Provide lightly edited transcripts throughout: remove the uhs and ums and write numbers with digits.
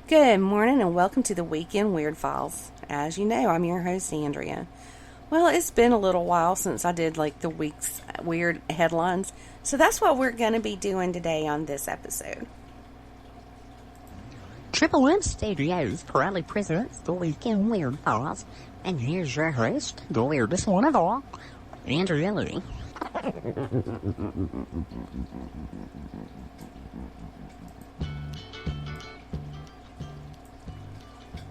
Good morning and welcome to the Weekend Weird Files. As you know, I'm your host, Andrea. Well, it's been a little while since I did the week's weird headlines, so that's what we're going to be doing today on this episode. Triple M Studios proudly presents the Weekend Weird Files, and here's your host, the weirdest one of all, Andrea Lee.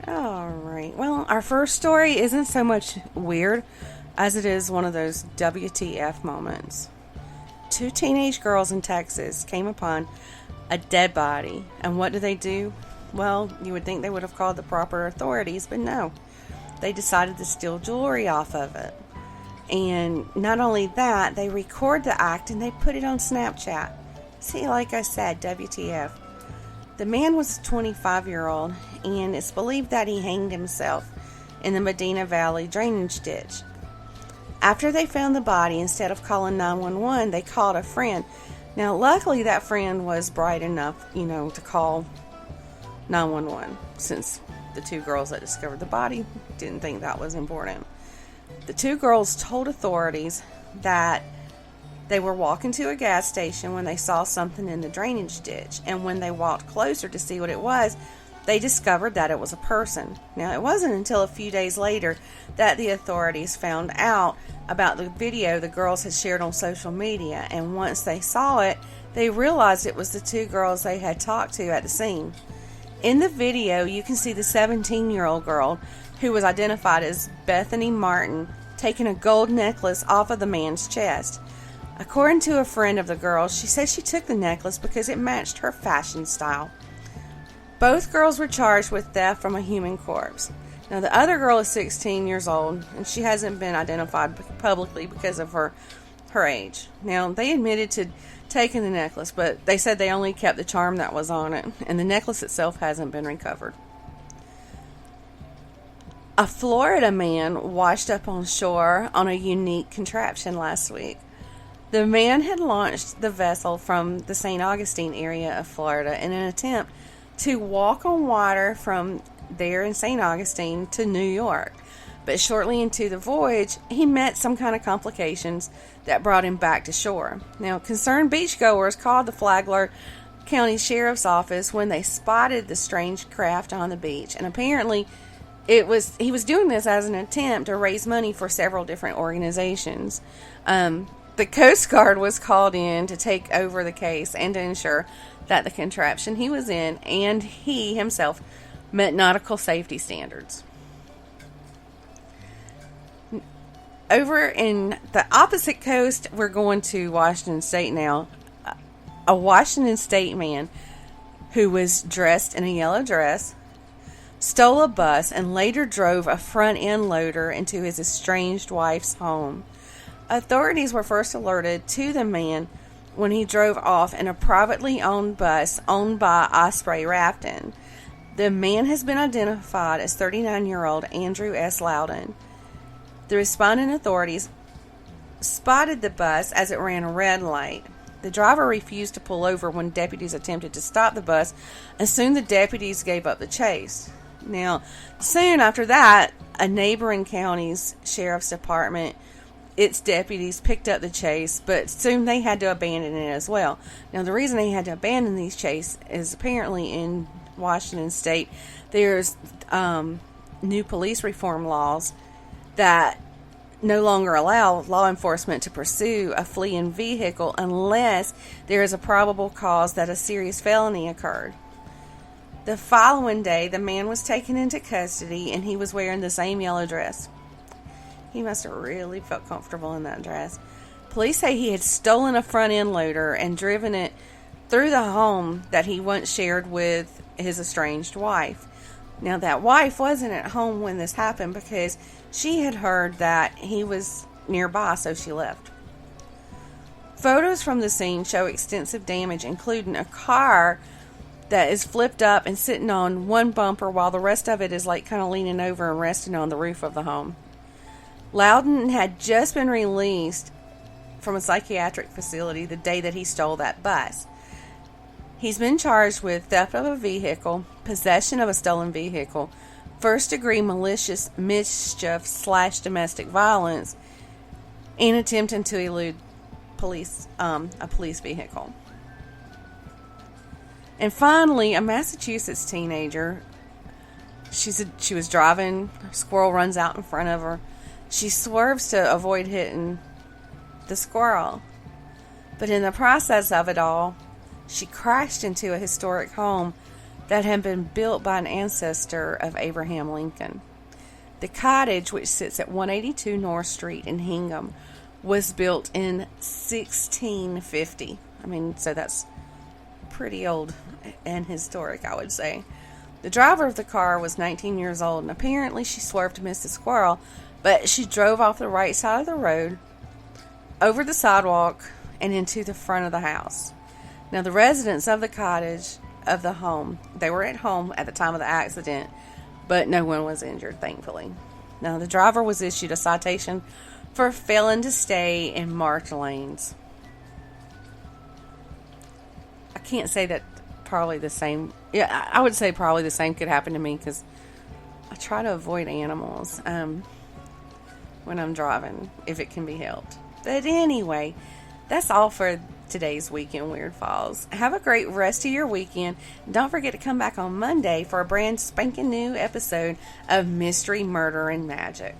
Alright, well, our first story isn't so much weird as it is one of those WTF moments. Two teenage girls in Texas came upon a dead body, and what do? Well, you would think they would have called the proper authorities, but no. They decided to steal jewelry off of it. And not only that, they record the act and they put it on Snapchat. See, like I said, WTF. The man was a 25-year-old, and it's believed that he hanged himself in the Medina Valley drainage ditch. After they found the body, instead of calling 911, they called a friend. Now, luckily, that friend was bright enough, to call 911, since the two girls that discovered the body didn't think that was important. The two girls told authorities that they were walking to a gas station when they saw something in the drainage ditch, and when they walked closer to see what it was, they discovered that it was a person. Now, it wasn't until a few days later that the authorities found out about the video the girls had shared on social media, and once they saw it, they realized it was the two girls they had talked to at the scene. In the video, you can see the 17-year-old girl, who was identified as Bethany Martin, taking a gold necklace off of the man's chest. According to a friend of the girl, she said she took the necklace because it matched her fashion style. Both girls were charged with theft from a human corpse. Now, the other girl is 16 years old, and she hasn't been identified publicly because of her age. Now, they admitted to taking the necklace, but they said they only kept the charm that was on it, and the necklace itself hasn't been recovered. A Florida man washed up on shore on a unique contraption last week. The man had launched the vessel from the St. Augustine area of Florida in an attempt to walk on water from there in St. Augustine to New York. But shortly into the voyage, he met some kind of complications that brought him back to shore. Now, concerned beachgoers called the Flagler County Sheriff's Office when they spotted the strange craft on the beach, and apparently he was doing this as an attempt to raise money for several different organizations. The Coast Guard was called in to take over the case and to ensure that the contraption he was in and he himself met nautical safety standards. Over in the opposite coast, we're going to Washington State now. A Washington State man who was dressed in a yellow dress stole a bus and later drove a front-end loader into his estranged wife's home. Authorities were first alerted to the man when he drove off in a privately owned bus owned by Osprey Rafting. The man has been identified as 39-year-old Andrew S. Loudon. The responding authorities spotted the bus as it ran a red light. The driver refused to pull over when deputies attempted to stop the bus, and soon the deputies gave up the chase. Now, soon after that, a neighboring county's sheriff's department, its deputies picked up the chase, but soon they had to abandon it as well. Now, the reason they had to abandon these chase is apparently in Washington State, there's new police reform laws that no longer allow law enforcement to pursue a fleeing vehicle unless there is a probable cause that a serious felony occurred. The following day, the man was taken into custody, and he was wearing the same yellow dress. He must have really felt comfortable in that dress. Police say he had stolen a front-end loader and driven it through the home that he once shared with his estranged wife. Now, that wife wasn't at home when this happened because she had heard that he was nearby, so she left. Photos from the scene show extensive damage, including a car that is flipped up and sitting on one bumper while the rest of it is kind of leaning over and resting on the roof of the home. Loudon had just been released from a psychiatric facility the day that he stole that bus. He's been charged with theft of a vehicle, possession of a stolen vehicle, first-degree malicious mischief / domestic violence, and attempting to elude a police vehicle. And finally, a Massachusetts teenager. She was driving. A squirrel runs out in front of her. She swerves to avoid hitting the squirrel. But in the process of it all, she crashed into a historic home that had been built by an ancestor of Abraham Lincoln. The cottage, which sits at 182 North Street in Hingham, was built in 1650. So that's pretty old and historic, I would say. The driver of the car was 19 years old, and apparently she swerved to miss the squirrel, but she drove off the right side of the road, over the sidewalk, and into the front of the house. Now, the residents of the cottage, of the home, they were at home at the time of the accident, but no one was injured, thankfully. Now, the driver was issued a citation for failing to stay in marked lanes. I can't say that probably the same. Yeah, I would say probably the same could happen to me because I try to avoid animals when I'm driving, if it can be helped. But anyway, that's all for today's Weekend Weird Files. Have a great rest of your weekend. Don't forget to come back on Monday for a brand spanking new episode of Mystery, Murder, and Magic.